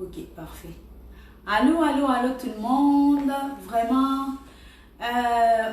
Ok, parfait. Allô, allô, allô tout le monde. Vraiment,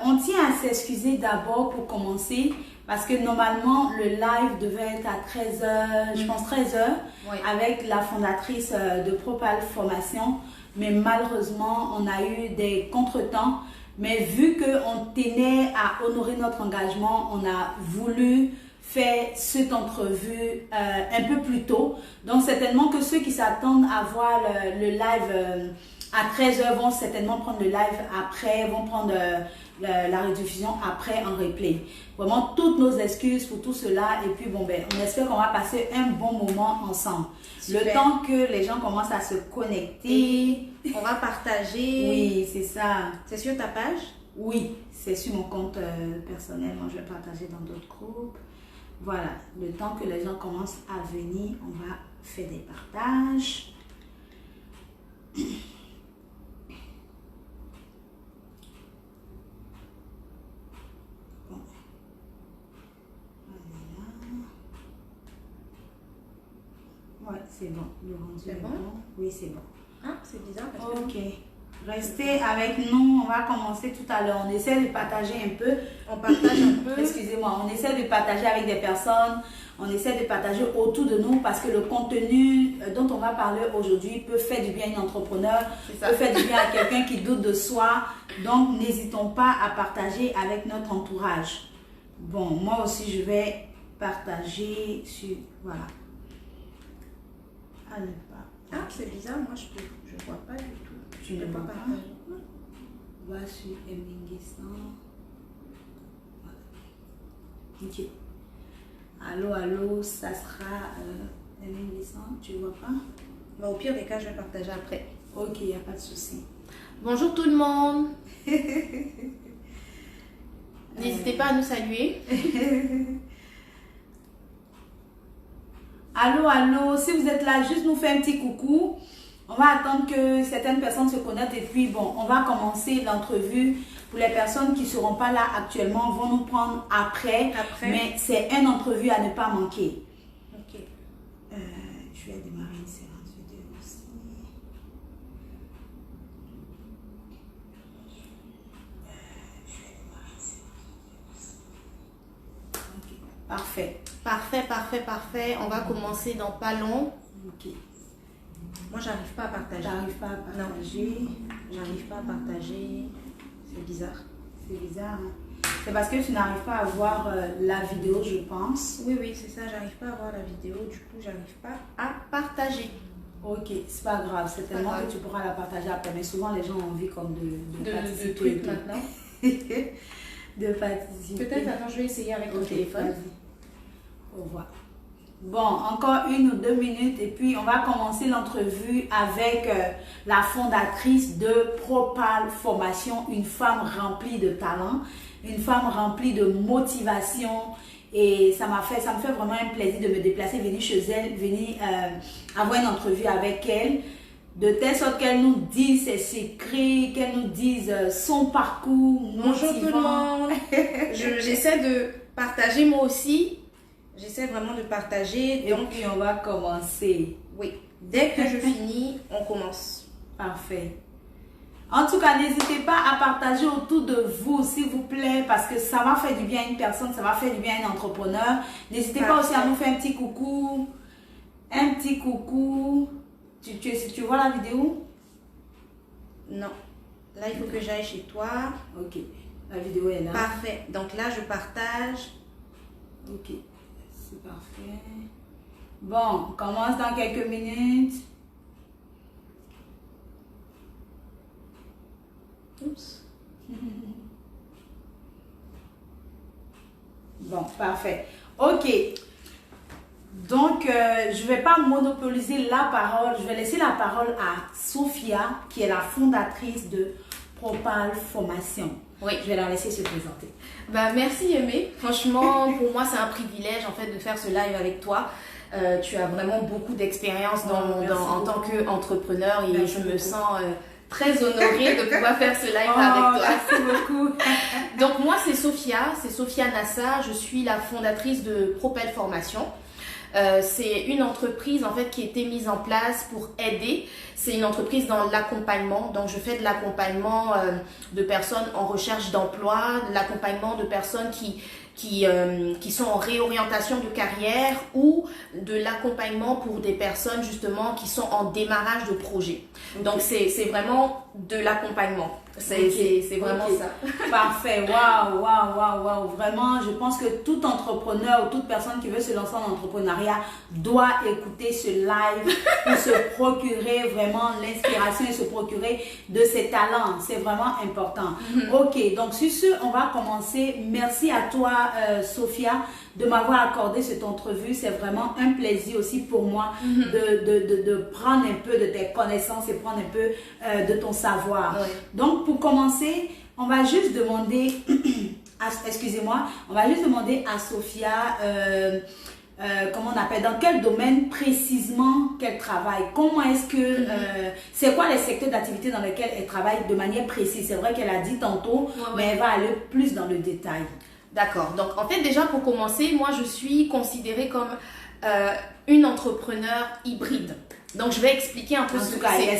on tient à s'excuser d'abord pour commencer parce que normalement le live devait être à 13h, je pense 13h, Oui. avec la fondatrice de Propal Formation. Mais malheureusement, on a eu des contretemps. Mais vu qu'on tenait à honorer notre engagement, on a voulu faire cette entrevue un peu plus tôt. Donc certainement que ceux qui s'attendent à voir le live à 13h vont certainement prendre le live après, vont prendre la rediffusion après en replay. Vraiment toutes nos excuses pour tout cela et puis bon ben on espère qu'on va passer un bon moment ensemble. Super. Le temps que les gens commencent à se connecter. On va partager. Oui, c'est ça. C'est sur ta page? Oui, c'est sur mon compte personnel. Moi, je vais partager dans d'autres groupes. Voilà, le temps que les gens commencent à venir, on va faire des partages. Bon. Voilà. Ouais, c'est bon. Le rendu C'est est bon? Oui, c'est bon. Ah, c'est bizarre parce que... Ok. Restez avec nous, on va commencer tout à l'heure. On essaie de partager un peu. On partage un peu. Excusez-moi, on essaie de partager avec des personnes, on essaie de partager autour de nous parce que le contenu dont on va parler aujourd'hui peut faire du bien à un entrepreneur, peut faire du bien à quelqu'un qui doute de soi. Donc, n'hésitons pas à partager avec notre entourage. Bon, moi aussi, je vais partager sur... Voilà. Allez, Ah, c'est bizarre, moi je vois pas du tout. Tu ne vois pas? partager. Va sur Eminguessan. Ok. Allô, allô, ça sera Eminguessan, tu vois pas? Bah, au pire des cas, je vais partager après. Ok, il n'y a pas de souci. Bonjour tout le monde. N'hésitez pas à nous saluer. Allô, allô, si vous êtes là, juste nous faire un petit coucou. On va attendre que certaines personnes se connectent et puis bon, on va commencer l'entrevue. Pour les personnes qui ne seront pas là actuellement, vont nous prendre après. Mais c'est une entrevue à ne pas manquer. Ok. Je vais démarrer une séance vidéo aussi. Ok, parfait. Parfait. On va commencer dans pas long. Ok. Moi, j'arrive pas à partager. J'arrive pas à partager. J'arrive pas à partager. C'est bizarre. C'est bizarre, hein? C'est parce que tu n'arrives pas à voir la vidéo, je pense. Oui, c'est ça. J'arrive pas à voir la vidéo. Du coup, j'arrive pas à partager. Ok, c'est pas grave. C'est tellement que tu pourras la partager après. Mais souvent, les gens ont envie comme de participer. De trucs maintenant. De participer. Peut-être, attends, je vais essayer avec ton téléphone. Au revoir. Bon, encore 1 ou 2 minutes et puis on va commencer l'entrevue avec la fondatrice de Propal Formation, une femme remplie de talent, une femme remplie de motivation et ça me fait vraiment un plaisir de me déplacer, venir chez elle, venir avoir une entrevue avec elle, de telle sorte qu'elle nous dise ses secrets, qu'elle nous dise son parcours motivant. Bonjour tout le monde. J'essaie de partager moi aussi. J'essaie vraiment de partager. Et donc, puis on va commencer. Oui. Dès que je finis, on commence. Parfait. En tout cas, n'hésitez pas à partager autour de vous, s'il vous plaît, parce que ça va faire du bien à une personne, ça va faire du bien à un entrepreneur. N'hésitez pas aussi à nous faire un petit coucou. Un petit coucou. Tu vois la vidéo? Non. Là, il faut que j'aille chez toi. Ok. La vidéo est là. Parfait. Donc là, je partage. Ok. C'est parfait. Bon, on commence dans quelques minutes. Oups. Bon, parfait. Ok. Donc, je ne vais pas monopoliser la parole. Je vais laisser la parole à Sophia, qui est la fondatrice de Propal Formation. Oui. Je vais la laisser se présenter. Bah, merci Aimé. Franchement, pour moi, c'est un privilège en fait de faire ce live avec toi. Tu as vraiment beaucoup d'expérience en tant qu'entrepreneur et merci je me beaucoup. sens très honorée de pouvoir faire ce live avec toi. Merci beaucoup. Donc moi, c'est Sophia Nassa. Je suis la fondatrice de Propel Formation. C'est une entreprise en fait qui a été mise en place pour aider. C'est une entreprise dans l'accompagnement. Donc, je fais de l'accompagnement de personnes en recherche d'emploi, de l'accompagnement de personnes qui sont en réorientation de carrière ou de l'accompagnement pour des personnes justement qui sont en démarrage de projet. Okay. Donc, c'est vraiment de l'accompagnement. C'est vraiment ça. Parfait. Waouh, waouh, waouh, waouh. Vraiment, je pense que tout entrepreneur ou toute personne qui veut se lancer en entrepreneuriat doit écouter ce live pour se procurer vraiment l'inspiration et se procurer de ses talents. C'est vraiment important. Ok, donc sur ce, on va commencer. Merci à toi, Sophia, de m'avoir accordé cette entrevue. C'est vraiment un plaisir aussi pour moi de prendre un peu de tes connaissances et prendre un peu de ton savoir. Oui. Donc, pour commencer, on va juste demander, on va juste demander à Sophia, comment on appelle, dans quel domaine précisément qu'elle travaille, comment est-ce que, c'est quoi les secteurs d'activité dans lesquels elle travaille de manière précise. C'est vrai qu'elle a dit tantôt, mais elle va aller plus dans le détail. D'accord. Donc, en fait, déjà pour commencer, moi, je suis considérée comme une entrepreneur hybride. Donc, je vais expliquer un peu ce que c'est.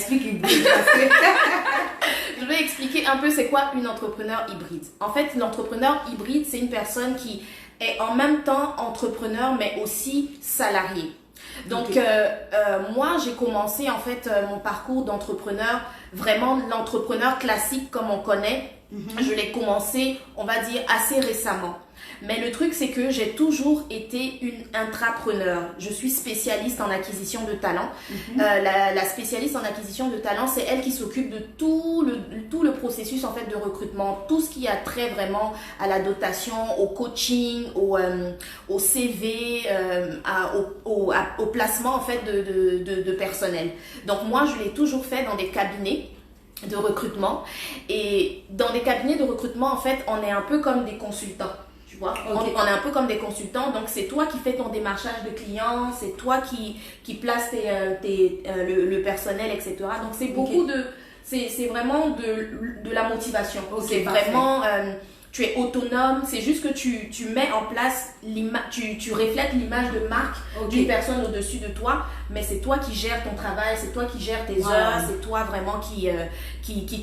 Je vais expliquer un peu c'est quoi une entrepreneur hybride. En fait, l'entrepreneur hybride, c'est une personne qui est en même temps entrepreneur, mais aussi salarié. Donc, moi, j'ai commencé en fait mon parcours d'entrepreneur, vraiment l'entrepreneur classique comme on connaît. Je l'ai commencé, on va dire, assez récemment. Mais le truc, c'est que j'ai toujours été une intrapreneur. Je suis spécialiste en acquisition de talent. La spécialiste en acquisition de talent, c'est elle qui s'occupe de tout le processus en fait de recrutement, tout ce qui a trait vraiment à la dotation, au coaching, au CV, au placement en fait de personnel. Donc moi, je l'ai toujours fait dans des cabinets de recrutement. Et dans les cabinets de recrutement, en fait, on est un peu comme des consultants. Tu vois, on est un peu comme des consultants, donc c'est toi qui fais ton démarchage de clients, c'est toi qui place le personnel, etc. Donc c'est beaucoup c'est vraiment de la motivation. C'est vraiment, tu es autonome, c'est juste que tu mets en place tu reflètes l'image de marque d'une personne au-dessus de toi, mais c'est toi qui gères ton travail, c'est toi qui gères tes heures, c'est toi vraiment qui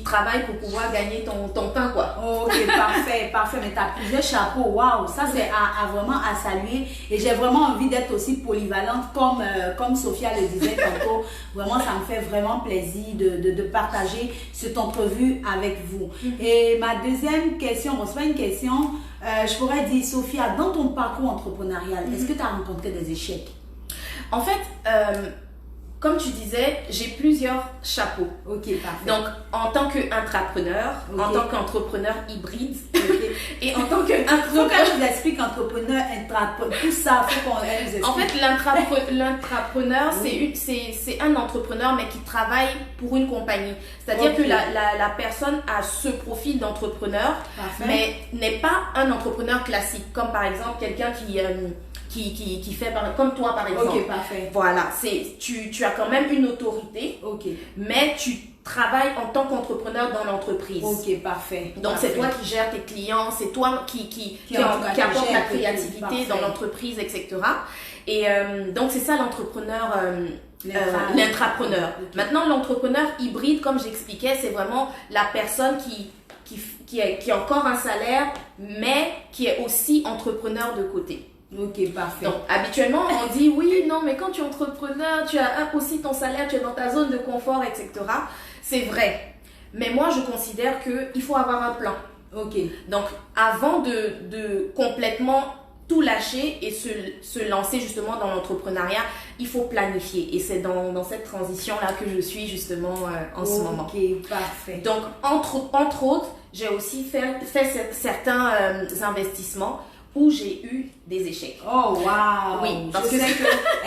travaille pour pouvoir gagner ton pain, quoi. Ok, parfait, parfait, mais tu as plusieurs chapeaux, waouh, ça c'est vraiment à saluer, et j'ai vraiment envie d'être aussi polyvalente comme Sophia le disait tantôt. Vraiment, ça me fait vraiment plaisir de partager cette entrevue avec vous. Et ma deuxième question, bon, c'est pas une question, je pourrais dire, Sophia, dans ton parcours entrepreneurial, est-ce que tu as rencontré des échecs? En fait, comme tu disais, j'ai plusieurs chapeaux. Ok, parfait. Donc, en tant qu'intrapreneur, en tant qu'entrepreneur hybride, et en tant qu'entrepreneur... Quand je vous explique entrepreneur, intrapreneur, tout ça, il faut qu'on les explique. En fait, l'intrapreneur, c'est un entrepreneur, mais qui travaille pour une compagnie. C'est-à-dire que la personne a ce profil d'entrepreneur, mais n'est pas un entrepreneur classique, comme par exemple quelqu'un qui fait comme toi par exemple. Ok, parfait. Voilà, tu as quand même une autorité, mais tu travailles en tant qu'entrepreneur dans l'entreprise. Ok, parfait. Donc c'est toi qui gères tes clients, c'est toi qui apporte la créativité dans l'entreprise, etc. Et donc c'est ça l'entrepreneur, l'intrapreneur. Maintenant l'entrepreneur hybride, comme j'expliquais, c'est vraiment la personne qui a encore un salaire, mais qui est aussi entrepreneur de côté. Ok, parfait. Donc, habituellement, on dit oui, non, mais quand tu es entrepreneur, tu as aussi ton salaire, tu es dans ta zone de confort, etc. C'est vrai. Mais moi, je considère qu'il faut avoir un plan. Ok. Donc, avant de complètement tout lâcher et se lancer justement dans l'entrepreneuriat, il faut planifier. Et c'est dans cette transition-là que je suis justement en ce moment. Ok, parfait. Donc, entre autres, j'ai aussi fait certains investissements où j'ai eu des échecs. Oh, waouh! Oui, parce que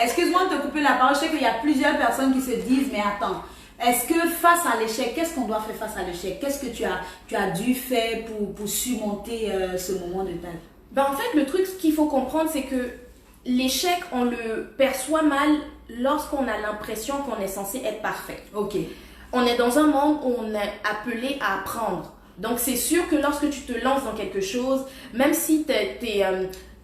excuse-moi de te couper la parole, je sais qu'il y a plusieurs personnes qui se disent, mais attends, est-ce que face à l'échec, qu'est-ce qu'on doit faire face à l'échec? Qu'est-ce que tu as dû faire pour surmonter ce moment de ta vie? En fait, le truc qu'il faut comprendre, c'est que l'échec, on le perçoit mal lorsqu'on a l'impression qu'on est censé être parfait. Ok. On est dans un monde où on est appelé à apprendre. Donc, c'est sûr que lorsque tu te lances dans quelque chose, même si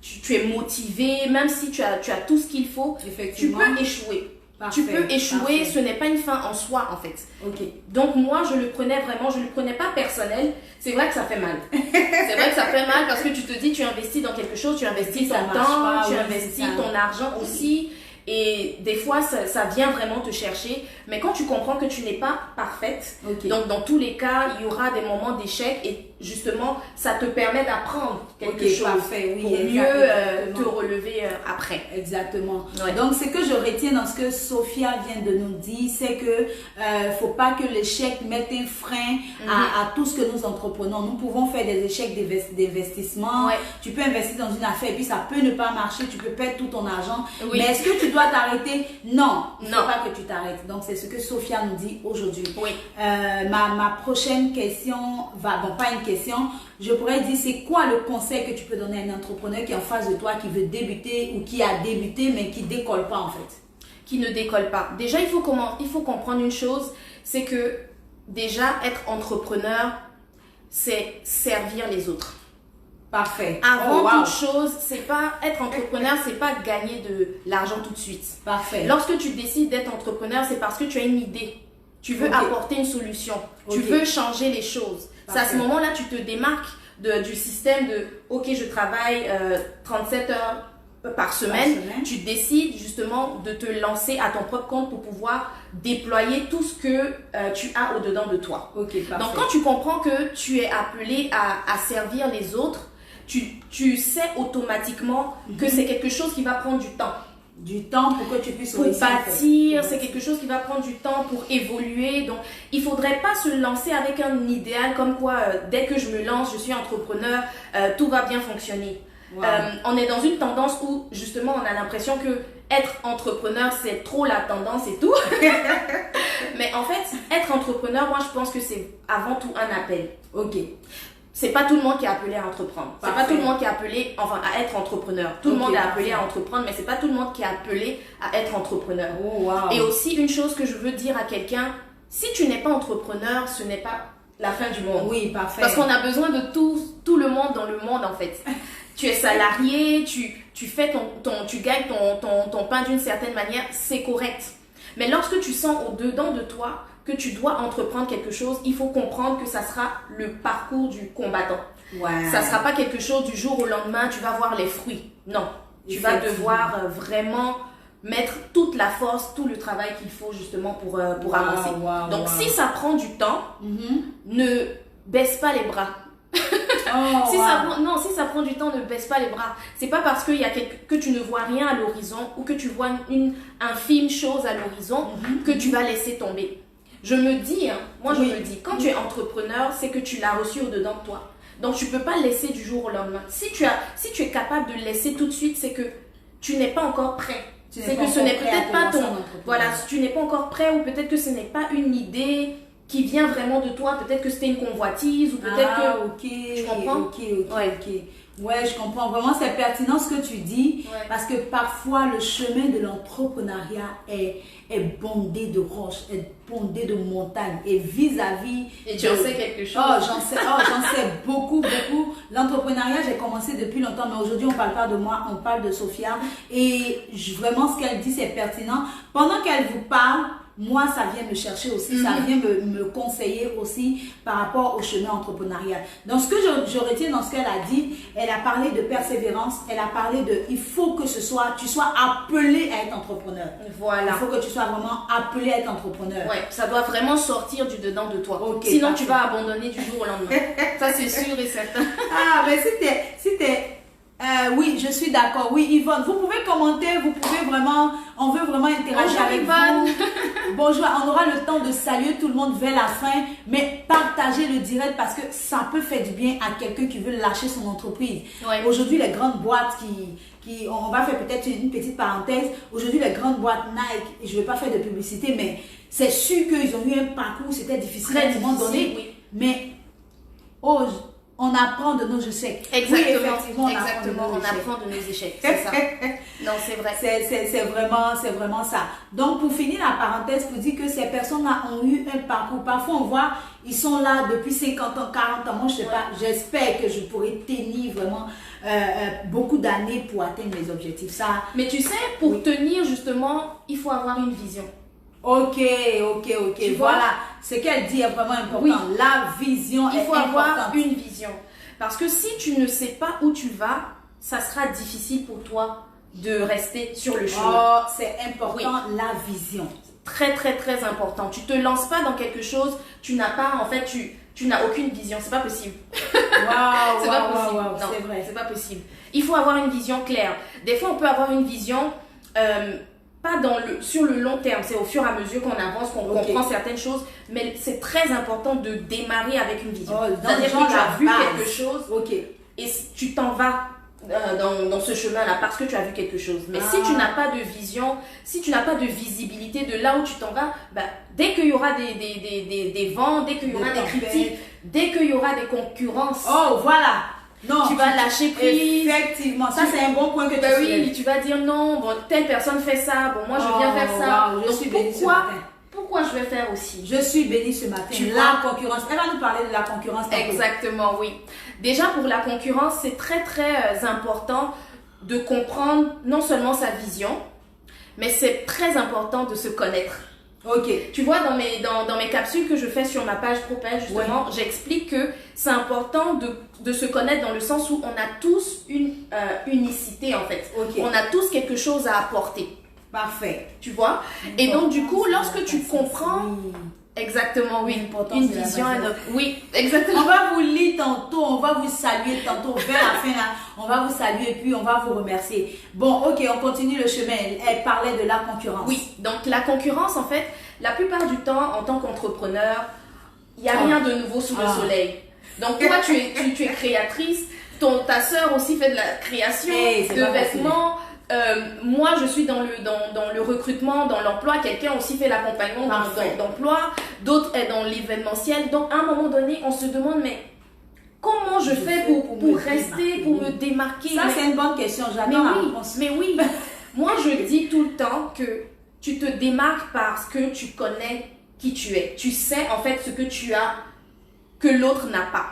tu es motivé, même si tu as tout ce qu'il faut, tu peux échouer. Parfait, tu peux échouer, parfait. Ce n'est pas une fin en soi en fait. Ok. Donc moi je le prenais pas personnel. C'est vrai que ça fait mal. C'est vrai que ça fait mal parce que tu te dis tu investis dans quelque chose, tu investis ton temps, tu investis ton argent aussi. Et des fois, ça vient vraiment te chercher. Mais quand tu comprends que tu n'es pas parfaite, donc dans tous les cas, il y aura des moments d'échec et justement, ça te permet d'apprendre quelque chose pour mieux te relever après. Exactement. Ouais. Donc, ce que je retiens dans ce que Sophia vient de nous dire, c'est que faut pas que l'échec mette un frein à tout ce que nous entreprenons. Nous pouvons faire des échecs d'investissement. Ouais. Tu peux investir dans une affaire et puis ça peut ne pas marcher. Tu peux perdre tout ton argent. Oui. Mais est-ce que tu dois t'arrêter? Non. Il ne faut pas que tu t'arrêtes. Donc, c'est ce que Sophia nous dit aujourd'hui. Oui. Ma prochaine question pas une question, je pourrais dire c'est quoi le conseil que tu peux donner à un entrepreneur qui est en face de toi, qui veut débuter ou qui a débuté mais qui ne décolle pas en fait? Qui ne décolle pas. Déjà, il faut comprendre une chose, c'est que déjà être entrepreneur, c'est servir les autres. Parfait. Avant toute chose, c'est pas être entrepreneur, c'est pas gagner de l'argent tout de suite. Parfait. Lorsque tu décides d'être entrepreneur, c'est parce que tu as une idée. Tu veux apporter une solution. Tu veux changer les choses. C'est à ce moment-là tu te démarques du système de ok, je travaille 37 heures par semaine. Tu décides justement de te lancer à ton propre compte pour pouvoir déployer tout ce que tu as au-dedans de toi. Donc quand tu comprends que tu es appelé à servir les autres, tu sais automatiquement que c'est quelque chose qui va prendre du temps. Du temps pour que tu puisses bâtir, c'est quelque chose qui va prendre du temps pour évoluer. Donc, il ne faudrait pas se lancer avec un idéal comme quoi, dès que je me lance, je suis entrepreneur, tout va bien fonctionner. Wow. On est dans une tendance où, justement, on a l'impression que être entrepreneur, c'est trop la tendance et tout. Mais en fait, être entrepreneur, moi, je pense que c'est avant tout un appel. Ok. C'est pas tout le monde qui est appelé à entreprendre. C'est pas tout le monde qui est appelé, à être entrepreneur. Tout le monde est appelé à entreprendre, mais c'est pas tout le monde qui est appelé à être entrepreneur. Et aussi, une chose que je veux dire à quelqu'un, si tu n'es pas entrepreneur, ce n'est pas la fin du monde. Oui, parfait. Parce qu'on a besoin de tout le monde dans le monde, en fait. Tu es salarié, tu fais tu gagnes ton pain d'une certaine manière, c'est correct. Mais lorsque tu sens au-dedans de toi que tu dois entreprendre quelque chose, il faut comprendre que ça sera le parcours du combattant. Ça ne sera pas quelque chose du jour au lendemain, tu vas voir les fruits. Non, tu vas devoir vraiment mettre toute la force, tout le travail qu'il faut justement pour avancer. Donc, si ça prend du temps, ne baisse pas les bras. Si ça prend du temps, ne baisse pas les bras. C'est pas parce qu'il y a que tu ne vois rien à l'horizon ou que tu vois une infime chose à l'horizon que tu vas laisser tomber. Je me dis, je me dis, quand tu es entrepreneur, c'est que tu l'as reçu au-dedans de toi. Donc, tu peux pas laisser du jour au lendemain. Si tu es capable de laisser tout de suite, c'est que tu n'es pas encore prêt. C'est que ce n'est peut-être pas tu n'es pas encore prêt ou peut-être que ce n'est pas une idée qui vient vraiment de toi. Peut-être que c'était une convoitise ou peut-être que... Tu comprends? Ouais, je comprends. Vraiment, c'est pertinent ce que tu dis parce que parfois, le chemin de l'entrepreneuriat est bondé de roches, est bondé de montagnes et vis-à-vis... Et tu en sais quelque chose? J'en sais beaucoup. L'entrepreneuriat, j'ai commencé depuis longtemps, mais aujourd'hui, on ne parle pas de moi, on parle de Sophia. Et vraiment, ce qu'elle dit, c'est pertinent. Pendant qu'elle vous parle, moi, ça vient me chercher aussi, ça vient me conseiller aussi par rapport au chemin entrepreneurial. Donc, ce que je retiens dans ce qu'elle a dit, elle a parlé de persévérance, elle a parlé il faut que tu sois appelé à être entrepreneur. Voilà. Il faut que tu sois vraiment appelé à être entrepreneur. Ouais, ça doit vraiment sortir du dedans de toi. Sinon, tu vas abandonner du jour au lendemain. Ça, c'est sûr et certain. Mais c'était oui, je suis d'accord. Oui, Yvonne, vous pouvez commenter, on veut vraiment interagir avec Yvonne. vous. Bonjour, on aura le temps de saluer tout le monde vers la fin, mais partagez le direct parce que ça peut faire du bien à quelqu'un qui veut lâcher son entreprise. Aujourd'hui, les grandes boîtes on va faire peut-être une petite parenthèse. Aujourd'hui, les grandes boîtes Nike, et je ne vais pas faire de publicité, mais c'est sûr qu'ils ont eu un parcours, c'était difficile à un moment donné. Oui. Mais on apprend de nos échecs. Exactement, oui, effectivement, on apprend de nos échecs, c'est ça. Non, c'est vrai. C'est vraiment ça. Donc, pour finir la parenthèse, pour dire que ces personnes-là ont eu un parcours. Parfois, on voit, ils sont là depuis 50 ans, 40 ans. Moi, je sais pas, j'espère que je pourrai tenir vraiment beaucoup d'années pour atteindre mes objectifs. Ça, mais tu sais, pour tenir, justement, il faut avoir une vision. Ok. Tu voilà. vois? Ce qu'elle dit est vraiment important. Oui. La vision est importante. Il faut avoir une vision. Parce que si tu ne sais pas où tu vas, ça sera difficile pour toi de rester sur le chemin. Oh, c'est important, la vision. Très, très, très important. Tu te lances pas dans quelque chose, tu n'as pas, en fait, tu n'as aucune vision. C'est pas possible. Waouh, c'est pas possible. Wow, non, c'est vrai. C'est pas possible. Il faut avoir une vision claire. Des fois, on peut avoir une vision... pas sur le long terme, c'est au fur et à mesure qu'on avance, qu'on comprend certaines choses, mais c'est très important de démarrer avec une vision. C'est-à-dire que tu as vu quelque chose et tu t'en vas dans ce chemin-là parce que tu as vu quelque chose. Mais si tu n'as pas de vision, si tu n'as pas de visibilité de là où tu t'en vas, dès qu'il y aura des vents, dès qu'il y aura des critiques, dès qu'il y aura des concurrences, non, tu vas lâcher prise. Effectivement, ça c'est un bon point que tu as oui, tu vas dire non, bon, telle personne fait ça, bon, moi je viens faire ça. Je suis bénie ce matin. Pourquoi je vais faire aussi? Je suis bénie ce matin. La concurrence. Elle va nous parler de la concurrence. Exactement, oui. Déjà pour la concurrence, c'est très très important de comprendre non seulement sa vision, mais c'est très important de se connaître. Tu vois, dans mes capsules que je fais sur ma page Propel, justement, j'explique que c'est important de se connaître dans le sens où on a tous une unicité, en fait. On a tous quelque chose à apporter. Parfait. Tu vois? Et donc, du coup, lorsque tu comprends... Exactement, oui. Une vision, oui, exactement. On va vous lire tantôt, on va vous saluer tantôt, vers la fin là, on va vous saluer et puis on va vous remercier. Bon, on continue le chemin. Elle parlait de la concurrence. Oui, donc la concurrence, en fait, la plupart du temps, en tant qu'entrepreneur, il n'y a rien de nouveau sous le soleil. Donc toi, tu es créatrice, ta sœur aussi fait de la création de vêtements. Moi, je suis dans le recrutement, dans l'emploi. Quelqu'un aussi fait l'accompagnement d'emploi. D'autres est dans l'événementiel. Donc, à un moment donné, on se demande, mais comment je fais pour rester, pour me démarquer? Ça, c'est une bonne question. J'adore la réponse. Mais oui, moi, je dis tout le temps que tu te démarques parce que tu connais qui tu es. Tu sais, en fait, ce que tu as que l'autre n'a pas.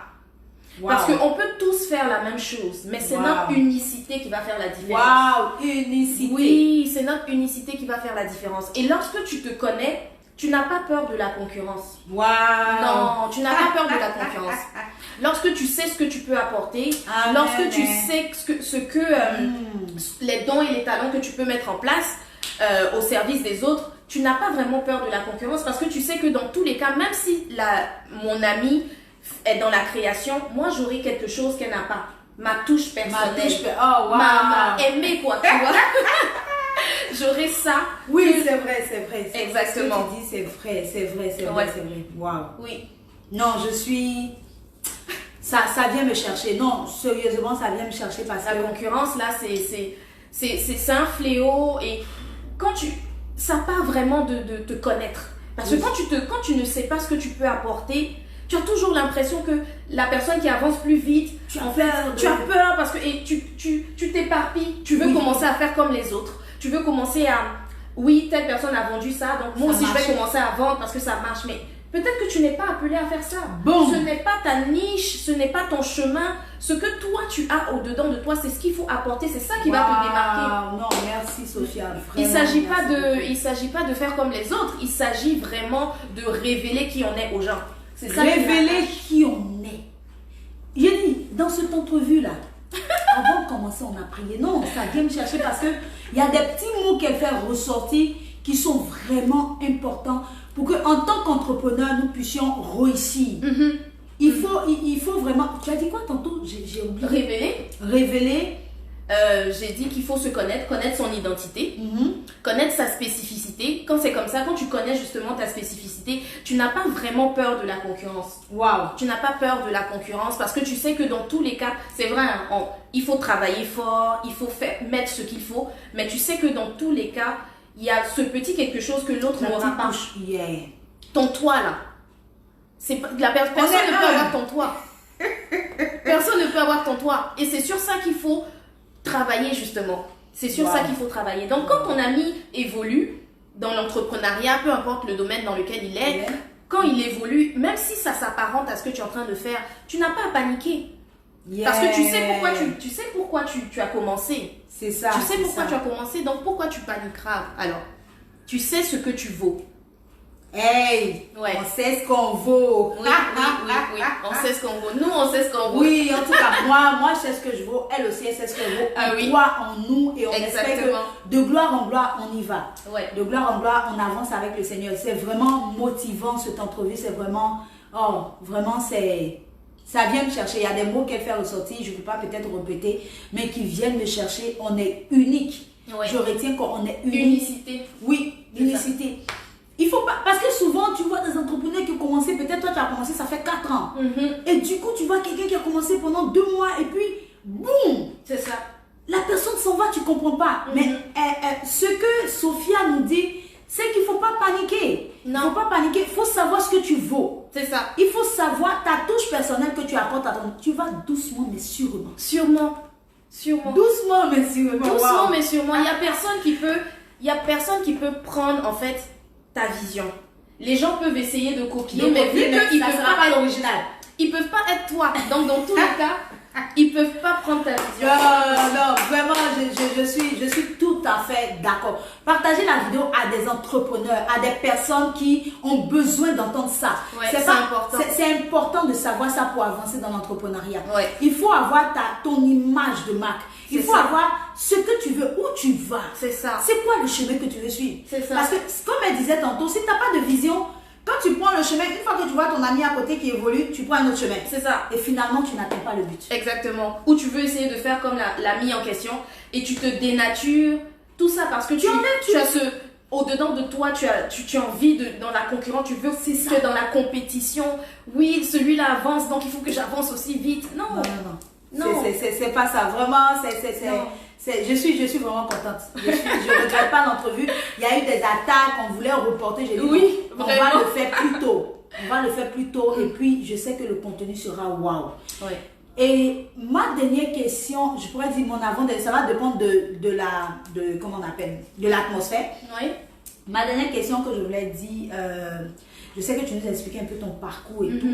Parce qu'on peut tous faire la même chose, mais c'est notre unicité qui va faire la différence. Unicité. Oui, c'est notre unicité qui va faire la différence. Et lorsque tu te connais, tu n'as pas peur de la concurrence. Non, tu n'as pas peur de la concurrence. Lorsque tu sais ce que tu peux apporter, lorsque tu sais les dons et les talents que tu peux mettre en place au service des autres, tu n'as pas vraiment peur de la concurrence parce que tu sais que dans tous les cas, même si mon ami est dans la création, moi j'aurai quelque chose qu'elle n'a pas. Ma touche personnelle. Ma aimée, quoi, tu vois. J'aurai ça. Oui, c'est vrai. Exactement. Ce que tu dis, c'est vrai. Waouh. Oui. Non, je suis... Ça vient me chercher. Non, sérieusement, ça vient me chercher parce que... La concurrence, là, c'est un fléau et ça part vraiment de te connaître. Parce que quand tu ne sais pas ce que tu peux apporter, tu as toujours l'impression que la personne qui avance plus vite, tu as peur parce que tu t'éparpilles. Tu veux commencer à faire comme les autres. Tu veux commencer à... Oui, telle personne a vendu ça, donc moi aussi je vais commencer à vendre parce que ça marche. Mais peut-être que tu n'es pas appelé à faire ça. Ce n'est pas ta niche, ce n'est pas ton chemin. Ce que toi tu as au-dedans de toi, c'est ce qu'il faut apporter. C'est ça qui va te démarquer. Non, merci Sophia. Il ne s'agit pas de faire comme les autres. Il s'agit vraiment de révéler qui on est aux gens. Révéler qui on est. J'ai dit, dans cette entrevue-là, avant de commencer, on a prié. Non, ça vient me chercher parce qu'il y a des petits mots qu'elle fait ressortir qui sont vraiment importants pour qu'en tant qu'entrepreneur, nous puissions réussir. Il faut vraiment... Tu as dit quoi tantôt? J'ai oublié. Révéler. J'ai dit qu'il faut se connaître son identité, connaître sa spécificité. Quand c'est comme ça, quand tu connais justement ta spécificité, tu n'as pas vraiment peur de la concurrence. Tu n'as pas peur de la concurrence parce que tu sais que dans tous les cas, c'est vrai, il faut travailler fort, il faut mettre ce qu'il faut, mais tu sais que dans tous les cas, il y a ce petit quelque chose que l'autre n'aura pas. Ton toit là. La personne ne peut avoir ton toit. Personne ne peut avoir ton toit. Et c'est sur ça qu'il faut travailler justement. C'est sur ça qu'il faut travailler. Donc quand ton ami évolue dans l'entrepreneuriat, peu importe le domaine dans lequel il est, quand il évolue, même si ça s'apparente à ce que tu es en train de faire, tu n'as pas à paniquer. Parce que tu sais pourquoi tu as commencé. C'est ça. Tu sais pourquoi tu as commencé, donc pourquoi tu paniqueras alors? Tu sais ce que tu vaux. Hey, on sait ce qu'on vaut. Oui, on sait ce qu'on vaut. Nous, on sait ce qu'on vaut. Oui, en tout cas, moi, je sais ce que je vaux. Elle aussi, elle sait ce qu'elle vaut. On croit en nous et on espère que de gloire en gloire, on y va. De gloire en gloire, on avance avec le Seigneur. C'est vraiment motivant cette entrevue. C'est vraiment, ça vient me chercher. Il y a des mots qu'elle fait ressortir, je ne peux pas peut-être répéter, mais qui viennent me chercher. On est unique. Je retiens qu'on est unique. Unicité. Oui, unicité. Il faut pas, parce que souvent tu vois des entrepreneurs qui ont commencé, peut-être toi tu as commencé, ça fait 4 ans. Et du coup tu vois quelqu'un qui a commencé pendant 2 mois et puis boum, c'est ça. La personne s'en va, tu comprends pas. Mais ce que Sophia nous dit, c'est qu'il ne faut pas paniquer. Il ne faut pas paniquer, il faut savoir ce que tu vaux. C'est ça. Il faut savoir ta touche personnelle que tu apportes à ton... Tu vas doucement mais sûrement. Sûrement. Doucement mais sûrement. Doucement mais sûrement. Il y a personne qui peut prendre en fait ta vision. Les gens peuvent essayer de copier, mais vu qu'ils ne peuvent pas l'original. Ils peuvent pas être toi. Donc dans tous les cas, ils peuvent pas prendre ta vision. Non, vraiment, je suis tout à fait d'accord. Partagez la vidéo à des entrepreneurs, à des personnes qui ont besoin d'entendre ça. C'est important. C'est important de savoir ça pour avancer dans l'entrepreneuriat. Il faut avoir ton image de marque. Il faut avoir ce que tu veux, où tu vas. C'est ça. C'est quoi le chemin que tu veux suivre? C'est ça. Parce que, comme elle disait tantôt, si tu n'as pas de vision, quand tu prends le chemin, une fois que tu vois ton ami à côté qui évolue, tu prends un autre chemin. C'est ça. Et finalement, tu n'atteins pas le but. Exactement. Ou tu veux essayer de faire comme l'ami en question et tu te dénatures. Tout ça parce que tu as ce... Au-dedans de toi, tu as envie dans la concurrence, tu veux que dans la compétition, oui, celui-là avance, donc il faut que j'avance aussi vite. Non. C'est pas ça. Vraiment, je suis vraiment contente. Je ne regrette pas l'entrevue. Il y a eu des attaques, on voulait reporter. J'ai dit, on va le faire plus tôt. Et puis, je sais que le contenu sera waouh. Et ma dernière question, je pourrais dire mon avant, ça va dépendre comment on appelle, de l'atmosphère. Ma dernière question que je voulais dire, je sais que tu nous as expliqué un peu ton parcours et tout.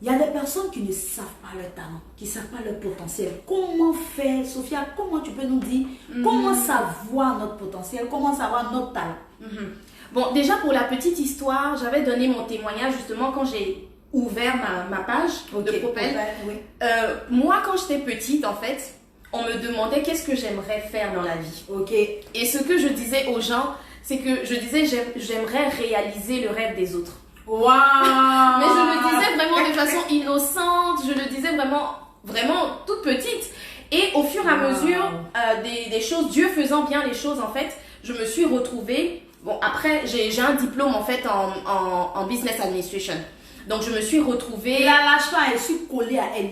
Il y a des personnes qui ne savent pas leur talent, qui ne savent pas leur potentiel. Comment faire, Sophia, comment tu peux nous dire, comment savoir notre potentiel, comment savoir notre talent? Bon, déjà pour la petite histoire, j'avais donné mon témoignage justement quand j'ai ouvert ma page de Propel. Moi, quand j'étais petite, en fait, on me demandait qu'est-ce que j'aimerais faire dans la vie. Et ce que je disais aux gens, c'est que je disais j'aimerais réaliser le rêve des autres. Wow. Mais je le disais vraiment de façon innocente, je le disais vraiment toute petite. Et au fur et à mesure des choses, Dieu faisant bien les choses en fait, je me suis retrouvée, bon après j'ai un diplôme en fait en business administration. Donc je me suis retrouvée... La lâche pas, je suis collée à elle.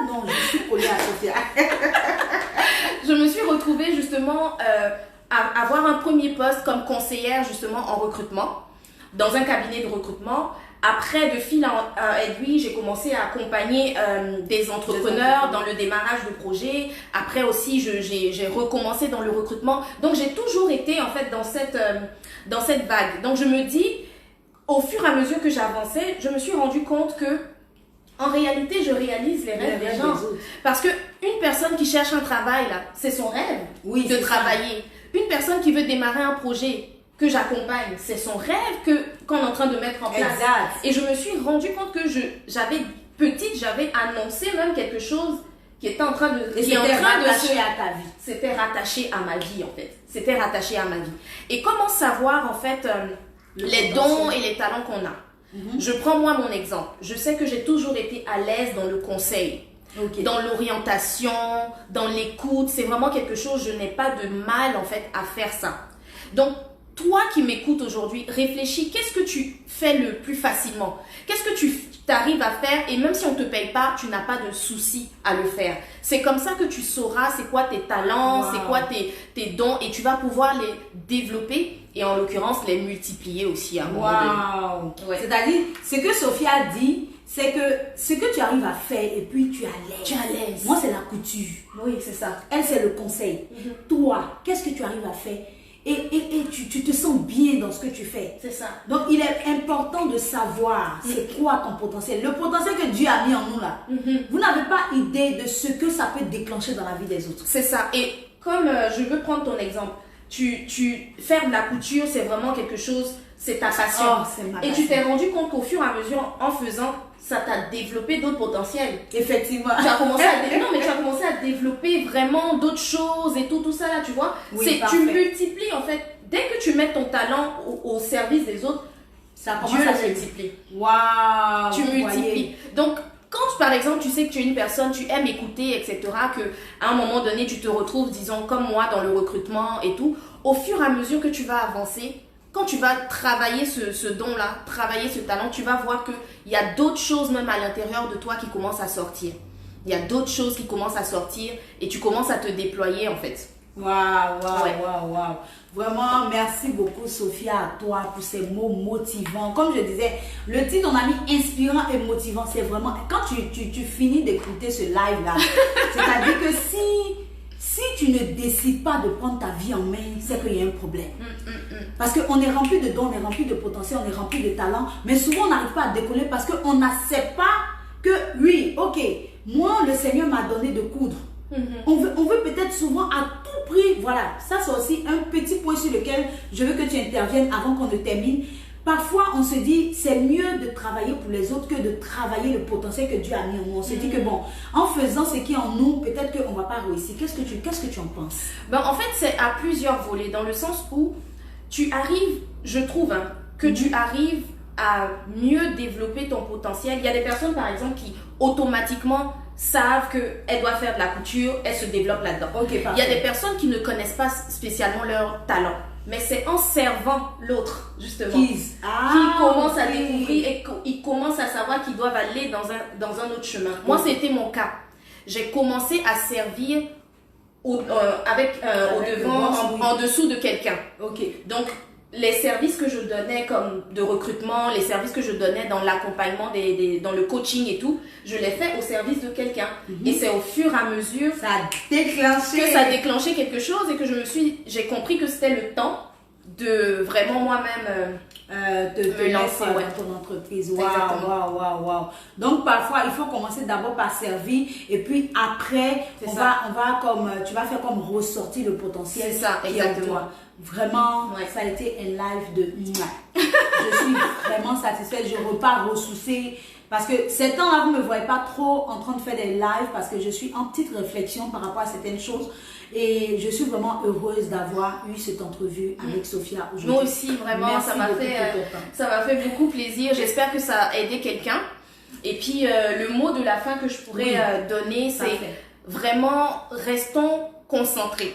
Non, je suis collée à Sophia. Je me suis retrouvée justement à avoir un premier poste comme conseillère justement en recrutement. Dans un cabinet de recrutement. Après, de fil en aiguille, j'ai commencé à accompagner des entrepreneurs dans le démarrage de projets. Après aussi, j'ai recommencé dans le recrutement. Donc, j'ai toujours été en fait dans cette vague. Donc, je me dis, au fur et à mesure que j'avançais, je me suis rendu compte que en réalité, je réalise les rêves des gens. Parce qu'une personne qui cherche un travail, là, c'est son rêve de travailler. Une personne qui veut démarrer un projet que j'accompagne, c'est son rêve qu'on est en train de mettre en place. Et je me suis rendu compte que j'avais annoncé même quelque chose qui était en train de... C'était rattaché à ta vie. C'était rattaché à ma vie, en fait. C'était rattaché à ma vie. Et comment savoir, en fait, les dons et les talents qu'on a? Je prends moi mon exemple. Je sais que j'ai toujours été à l'aise dans le conseil. Dans l'orientation, dans l'écoute. C'est vraiment quelque chose, je n'ai pas de mal, en fait, à faire ça. Donc, toi qui m'écoutes aujourd'hui, réfléchis, qu'est-ce que tu fais le plus facilement? Qu'est-ce que tu arrives à faire? Et même si on ne te paye pas, tu n'as pas de souci à le faire. C'est comme ça que tu sauras c'est quoi tes talents, c'est quoi tes dons et tu vas pouvoir les développer et en l'occurrence les multiplier aussi à un moment donné. C'est-à-dire, ce que Sophia dit, c'est que ce que tu arrives à faire et puis tu es à l'aise. Tu es à l'aise. Moi, c'est la couture. Oui, c'est ça. Elle, c'est le conseil. Toi, qu'est-ce que tu arrives à faire? Et tu te sens bien dans ce que tu fais. C'est ça. Donc, il est important de savoir c'est quoi ton potentiel. Le potentiel que Dieu a mis en nous là. Vous n'avez pas idée de ce que ça peut déclencher dans la vie des autres. C'est ça. Et comme je veux prendre ton exemple, faire de la couture, c'est vraiment quelque chose, c'est ta passion. Oh, c'est ma et passion. tu t'es rendu compte qu'au fur et à mesure, en faisant, ça t'a développé d'autres potentiels. Effectivement. Tu as commencé à développer vraiment d'autres choses et tout ça là, tu vois. Oui, tu multiplies en fait. Dès que tu mets ton talent au service des autres, Ça Dieu commence à le multiplie. Waouh. Tu multiplies. Donc, quand par exemple tu sais que tu es une personne, tu aimes écouter, etc., qu'à un moment donné tu te retrouves, disons, comme moi dans le recrutement et tout, au fur et à mesure que tu vas avancer, quand tu vas travailler ce don-là, travailler ce talent, tu vas voir qu'il y a d'autres choses même à l'intérieur de toi qui commencent à sortir. Il y a d'autres choses qui commencent à sortir et tu commences à te déployer en fait. Waouh. Ouais. Vraiment, merci beaucoup Sophia à toi pour ces mots motivants. Comme je disais, le titre on a mis inspirant et motivant, c'est vraiment quand tu finis d'écouter ce live là, c'est-à-dire que si tu ne décides pas de prendre ta vie en main, c'est qu'il y a un problème. Parce qu'on est rempli de dons, on est rempli de potentiel, on est rempli de talents, mais souvent on n'arrive pas à décoller parce qu'on n'accepte pas que oui, ok, moi le Seigneur m'a donné de coudre. On veut peut-être souvent à tout prix, voilà, ça c'est aussi un petit point sur lequel je veux que tu interviennes avant qu'on ne termine. Parfois on se dit c'est mieux de travailler pour les autres que de travailler le potentiel que Dieu a mis en nous. On se dit que bon, en faisant ce qui est en nous, peut-être qu'on ne va pas réussir. Qu'est-ce que tu en penses? En fait c'est à plusieurs volets, dans le sens où tu arrives, je trouve, que tu arrives à mieux développer ton potentiel. Il y a des personnes par exemple qui automatiquement savent qu'elles doivent faire de la couture, elles se développent là-dedans. Okay, il y a des personnes qui ne connaissent pas spécialement leur talent, mais c'est en servant l'autre justement qu'ils commencent à découvrir et qu'ils commencent à savoir qu'ils doivent aller dans un autre chemin. Moi c'était mon cas. J'ai commencé à servir au devant, en dessous de quelqu'un. Donc les services que je donnais comme de recrutement, les services que je donnais dans l'accompagnement, dans le coaching et tout, je l'ai fait au service de quelqu'un. Et c'est au fur et à mesure ça a déclenché. Que ça a déclenché quelque chose et que j'ai compris que c'était le temps de vraiment moi-même te lancer dans ton entreprise. Waouh. Donc parfois il faut commencer d'abord par servir et puis après on va comme tu vas faire comme ressortir le potentiel. C'est ça, exactement. Vraiment, ça a été un live de je suis vraiment satisfaite, je repars ressourcée. Parce que ces temps-là, vous ne me voyez pas trop en train de faire des lives parce que je suis en petite réflexion par rapport à certaines choses. Et je suis vraiment heureuse d'avoir eu cette entrevue avec Sophia aujourd'hui. Moi aussi, vraiment, ça m'a fait beaucoup plaisir. J'espère que ça a aidé quelqu'un. Et puis, le mot de la fin que je pourrais donner, c'est vraiment restons concentrés.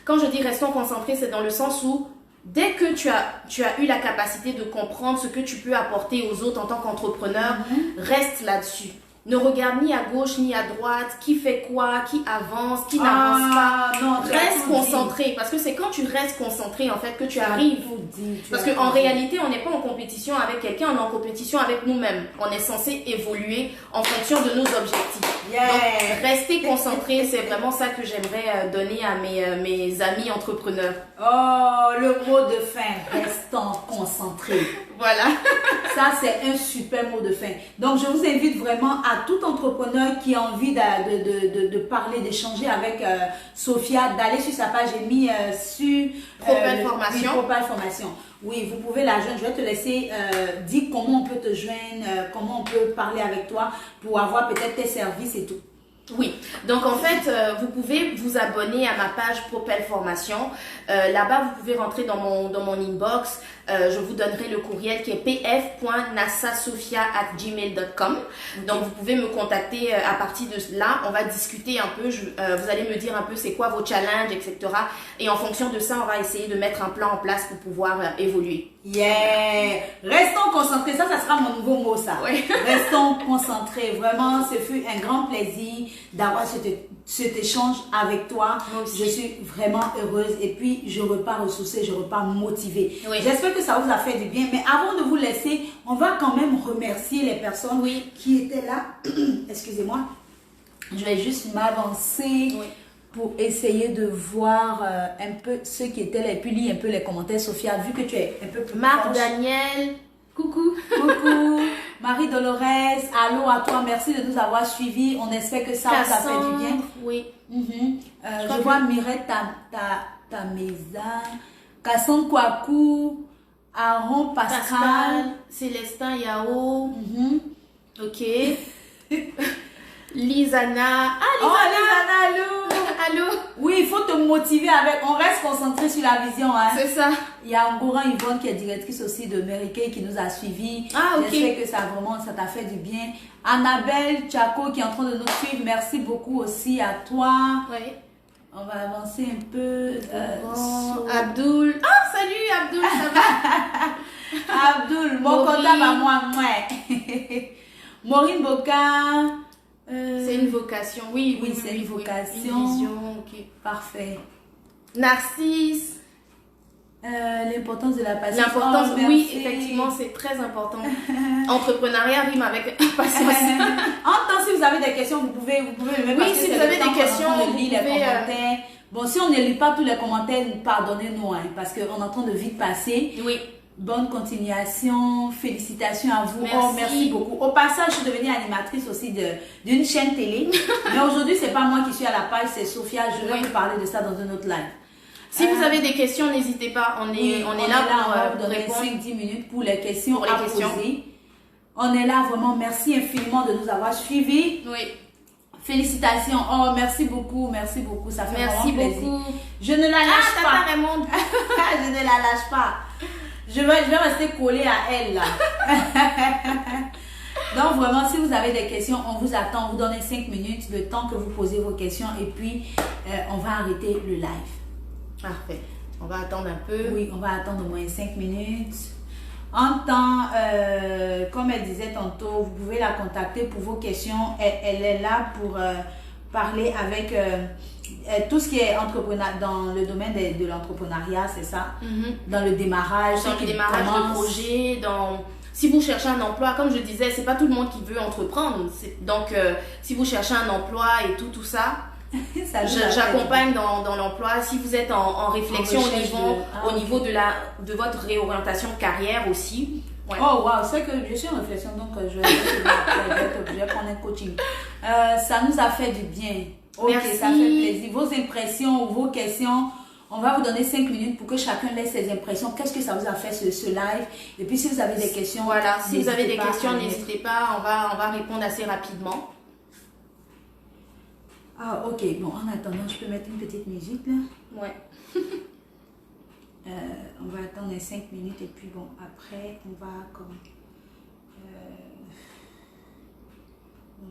Quand je dis restons concentrés, c'est dans le sens où dès que tu as eu la capacité de comprendre ce que tu peux apporter aux autres en tant qu'entrepreneur, reste là-dessus. Ne regarde ni à gauche ni à droite, qui fait quoi, qui avance, qui n'avance pas. Non, reste concentré, parce que c'est quand tu restes concentré en fait que tu arrives. Parce qu'en réalité, on n'est pas en compétition avec quelqu'un, on est en compétition avec nous-mêmes. On est censé évoluer en fonction de nos objectifs. Donc, rester concentré, c'est vraiment ça que j'aimerais donner à mes amis entrepreneurs. Oh, le mot de fin, restons concentrés. Voilà. Ça, c'est un super mot de fin. Donc, je vous invite vraiment à tout entrepreneur qui a envie de parler, d'échanger avec Sophia, d'aller sur sa page. J'ai mis sur Propel Formation. Propel Formation. Oui, vous pouvez la joindre. Je vais te laisser dire comment on peut te joindre, comment on peut parler avec toi pour avoir peut-être tes services et tout. Oui, donc en fait, vous pouvez vous abonner à ma page Propel Formation. Là-bas, vous pouvez rentrer dans mon inbox. Je vous donnerai le courriel qui est pf.nassasofia@gmail.com. Donc, vous pouvez me contacter à partir de là. On va discuter un peu. Vous allez me dire un peu c'est quoi vos challenges, etc. Et en fonction de ça, on va essayer de mettre un plan en place pour pouvoir évoluer. Restons concentrés. Ça sera mon nouveau mot, ça. Oui. Restons concentrés. Vraiment, ce fut un grand plaisir d'avoir cet échange avec toi. Je suis vraiment heureuse et puis je repars ressourcée, je repars motivée. J'espère J'espère que ça vous a fait du bien. Mais avant de vous laisser, on va quand même remercier les personnes qui étaient là. Excusez-moi. Je vais juste m'avancer pour essayer de voir un peu ceux qui étaient là et puis lire un peu les commentaires. Sophia, vu que tu es un peu plus Marc, proche. Daniel, coucou. Coucou. Marie-Dolores, allô à toi. Merci de nous avoir suivis. On espère que ça vous a fait du bien. Oui. Je vois Mireille Tameza, Kasson Kwaku, Aaron Pascal. Célestin Yao. Ok. Lisana. Ah, Lisana. Oh, Lisana, allô. Allô. Oui, il faut te motiver avec. On reste concentré sur la vision. Hein. C'est ça. Il y a Ngoran Yvonne qui est directrice aussi de Mary Kay qui nous a suivis. Ah, ok. J'espère que ça t'a fait du bien. Annabelle Tchako qui est en train de nous suivre. Merci beaucoup aussi à toi. Oui. On va avancer un peu. Abdoul. Ah, salut Abdoul, ça va? Abdoul, mon comptable à moi. Maureen Boca. C'est une vocation, oui. Oui, c'est une vocation. Une vision, ok. Parfait. Narcisse. L'importance de la patience. L'importance, oui, effectivement, c'est très important. Entrepreneuriat rime avec patience. En temps, si vous avez des questions, vous pouvez le mettre. Oui, si vous avez des questions, vous pouvez lire les commentaires. Bon, si on ne lit pas tous les commentaires, pardonnez-nous, hein, parce qu'on est en train de vite passer. Oui. Bonne continuation, félicitations à vous. Merci. Oh, merci beaucoup. Au passage, je suis devenue animatrice aussi d'une chaîne télé. Mais aujourd'hui, c'est pas moi qui suis à la page, c'est Sophia. Je vais vous parler de ça dans un autre live. Si vous avez des questions, n'hésitez pas. On est là pour vous donner répondre. 5-10 minutes pour les questions à poser. On est là vraiment. Merci infiniment de nous avoir suivis. Oui. Félicitations. Oh, merci beaucoup. Merci beaucoup. Ça fait vraiment plaisir. Beaucoup. Je ne la lâche pas. Raymond. Je ne la lâche pas. Je vais rester collée à elle là. Donc vraiment, si vous avez des questions, on vous attend. On vous donne 5 minutes, le temps que vous posez vos questions. Et puis, on va arrêter le live. Parfait. On va attendre un peu. Oui, on va attendre au moins 5 minutes. En temps, comme elle disait tantôt, vous pouvez la contacter pour vos questions. Elle est là pour parler avec tout ce qui est entrepreneur dans le domaine de l'entrepreneuriat, c'est ça? Dans le démarrage. Dans le démarrage de projet, si vous cherchez un emploi, comme je disais, c'est pas tout le monde qui veut entreprendre. Donc, si vous cherchez un emploi et tout ça, j'accompagne dans l'emploi. Si vous êtes en réflexion au niveau de votre réorientation de carrière aussi. Ouais. Oh wow, c'est que je suis en réflexion, donc je vais prendre un coaching. Ça nous a fait du bien. Ok, merci. Ça fait plaisir. Vos impressions, vos questions, on va vous donner 5 minutes pour que chacun laisse ses impressions. Qu'est-ce que ça vous a fait ce live? Et puis si vous avez des questions, voilà, si vous avez des questions, n'hésitez pas, on va répondre assez rapidement. Ah ok, bon, en attendant, je peux mettre une petite musique là. Ouais. On va attendre les 5 minutes et puis bon, après, on va comme...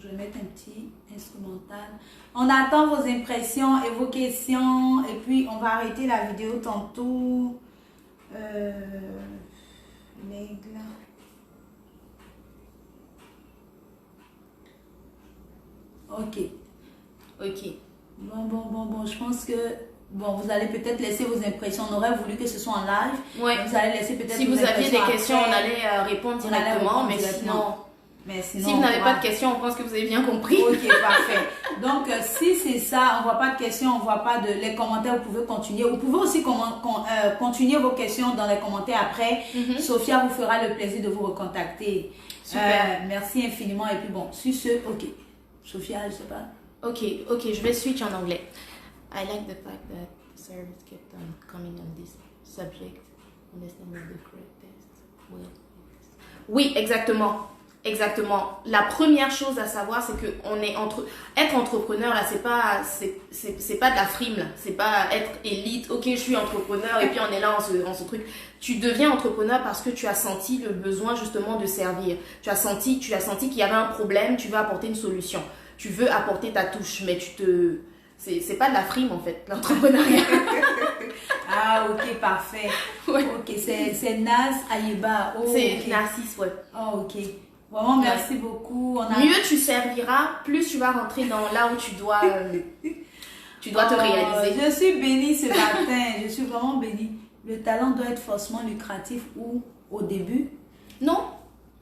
je vais mettre un petit instrumental. On attend vos impressions et vos questions et puis on va arrêter la vidéo tantôt. L'aigle. Ok. Ok. Bon, je pense que... Bon, vous allez peut-être laisser vos impressions. On aurait voulu que ce soit en live. Ouais. Vous allez laisser peut-être si vous aviez des questions, on allait répondre directement. Mais sinon, si vous n'avez pas de questions, on pense que vous avez bien compris. Ok, parfait. Donc, si c'est ça, on ne voit pas de questions, on ne voit pas les commentaires, vous pouvez continuer. Vous pouvez aussi continuer vos questions dans les commentaires après. Sophia vous fera le plaisir de vous recontacter. Super. Merci infiniment. Et puis bon, sur ce, ok. Sophia, je ne sais pas. Ok, je vais switch en anglais. I like the fact that service kept on coming on this subject. Understanding the correct test. Oui, exactement. La première chose à savoir, c'est que être entrepreneur là, c'est pas de la frime là, c'est pas être élite. Ok, je suis entrepreneur et puis on est là en ce truc. Tu deviens entrepreneur parce que tu as senti le besoin justement de servir. Tu as senti qu'il y avait un problème, tu veux apporter une solution. Tu veux apporter ta touche, mais c'est pas de la frime en fait, l'entrepreneuriat. Ah ok, parfait. Ouais. Ok, c'est Naz Ayiba. Oh, c'est okay. Narcisse, ouais. Oh ok. Vraiment, merci beaucoup. Mieux tu serviras, plus tu vas rentrer dans là où tu dois te réaliser. Je suis bénie ce matin. Je suis vraiment bénie. Le talent doit être forcément lucratif ou au début? Non,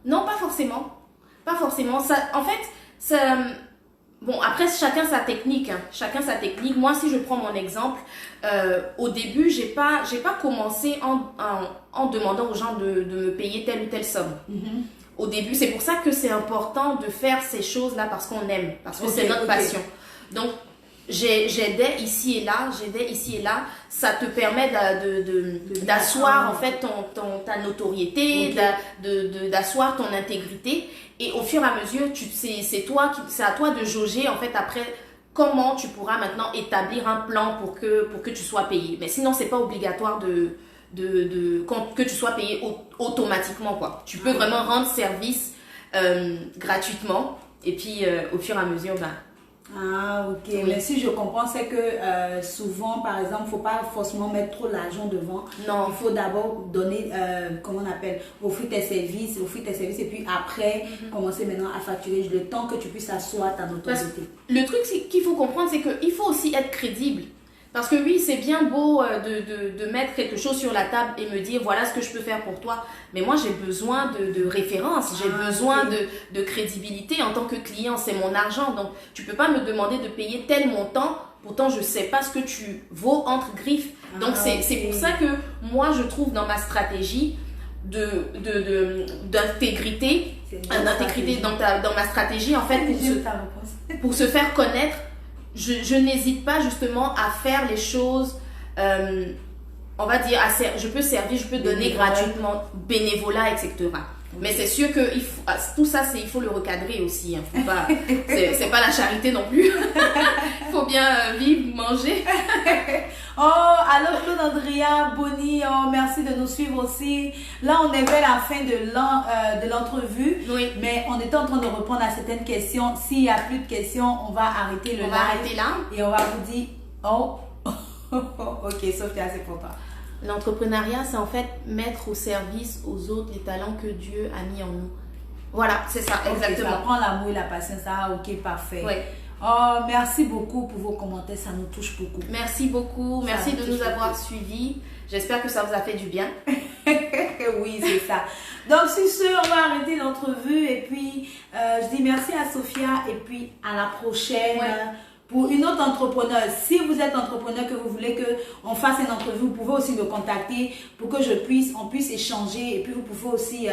non, pas forcément. Pas forcément. Ça, en fait, ça... Bon, après, chacun sa technique. Hein. Chacun sa technique. Moi, si je prends mon exemple, au début, j'ai pas commencé en demandant aux gens de me payer telle ou telle somme. Au début, c'est pour ça que c'est important de faire ces choses-là parce qu'on aime, parce que c'est notre passion. Donc, j'aidais ici et là, ça te permet d'asseoir en fait ta notoriété, d'asseoir ton intégrité, et au fur et à mesure, c'est à toi de jauger en fait après comment tu pourras maintenant établir un plan pour que tu sois payé. Mais sinon, c'est pas obligatoire que tu sois payé automatiquement, quoi. Tu peux vraiment rendre service gratuitement, et puis au fur et à mesure, Ah, ok. Oui. Mais si je comprends, c'est que souvent, par exemple, il ne faut pas forcément mettre trop l'argent devant. Non. Il faut d'abord donner, comment on appelle, offrir tes services, et puis après, commencer maintenant à facturer le temps que tu puisses asseoir ta notoriété. Le truc qu'il faut comprendre, c'est qu'il faut aussi être crédible. Parce que oui, c'est bien beau de mettre quelque chose sur la table et me dire voilà ce que je peux faire pour toi. Mais moi, j'ai besoin de référence, j'ai besoin de crédibilité en tant que client. C'est mon argent. Donc, tu peux pas me demander de payer tel montant. Pourtant, je sais pas ce que tu vaux entre griffes. Donc, c'est pour ça que moi, je trouve dans ma stratégie d'intégrité, dans ma stratégie, en fait, pour se faire connaître. Je n'hésite pas justement à faire les choses, on va dire, je peux servir, je peux donner gratuitement, bénévolat, etc. Mais c'est sûr que tout ça, il faut le recadrer aussi. Hein. C'est pas la charité non plus. Il faut bien vivre, manger. Oh, alors Claude Andrea Boni, oh, merci de nous suivre aussi. Là, on est vers la fin de l'entrevue. Oui. Mais on était en train de répondre à certaines questions. S'il n'y a plus de questions, on va arrêter le live. On va arrêter là. Et on va vous dire, oh, ok, Sophia, c'est pour toi. L'entrepreneuriat, c'est en fait mettre au service aux autres les talents que Dieu a mis en nous. Voilà, c'est ça, exactement. Ça prend l'amour et la patience. Ah, ok, parfait. Ouais. Oh, merci beaucoup pour vos commentaires, ça nous touche beaucoup. Merci beaucoup, merci de nous avoir suivis. J'espère que ça vous a fait du bien. Oui, c'est ça. Donc, sur ce, on va arrêter l'entrevue et puis je dis merci à Sophia et puis à la prochaine. Pour une autre entrepreneur. Si vous êtes entrepreneur, que vous voulez qu'on fasse une entrevue, vous pouvez aussi me contacter pour que on puisse échanger et puis vous pouvez aussi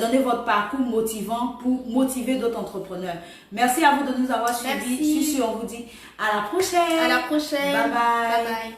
donner votre parcours motivant pour motiver d'autres entrepreneurs. Merci à vous de nous avoir suivis. Sur ce, on vous dit à la prochaine. À la prochaine. Bye bye. Bye bye.